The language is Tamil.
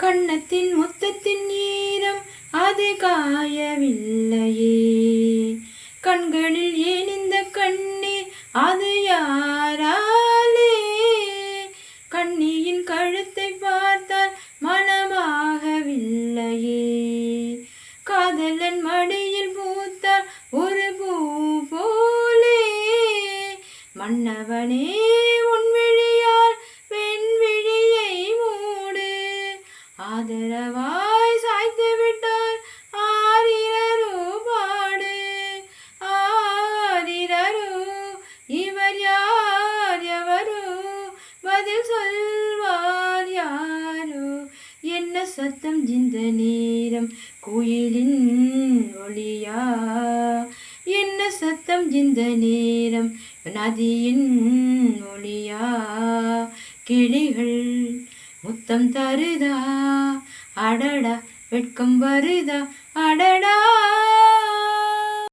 கன்னத்தின் முத்தத்தின் ஈரம் அது காயவில்லையே. கண்களில் ஏன் இந்த கண்ணீர் அது யாராலே? கண்ணியின் கழுத்தை பார்த்தால் மனமாகவில்லையே. காதலன் மடியில் பூத்தால் ஒரு பூ போலே. மன்னவனே உன் விழியால் வெண்விழியை மூடு. ஆதரவாய் சாய்த்து விட்டால் ஆரிரரோ பாடு. ஆரிரரோ இவர் யார் எவரோ பதில் சொல்வார் யாரோ. என்ன சத்தம் இந்த நேரம் கோயிலின் ஒளியா? என்ன சத்தம் இந்த நேரம் நதியின் ஒளியா? கிளிகள் முத்தம் தருதா? அடடா வெட்கம் வருதா? அடடா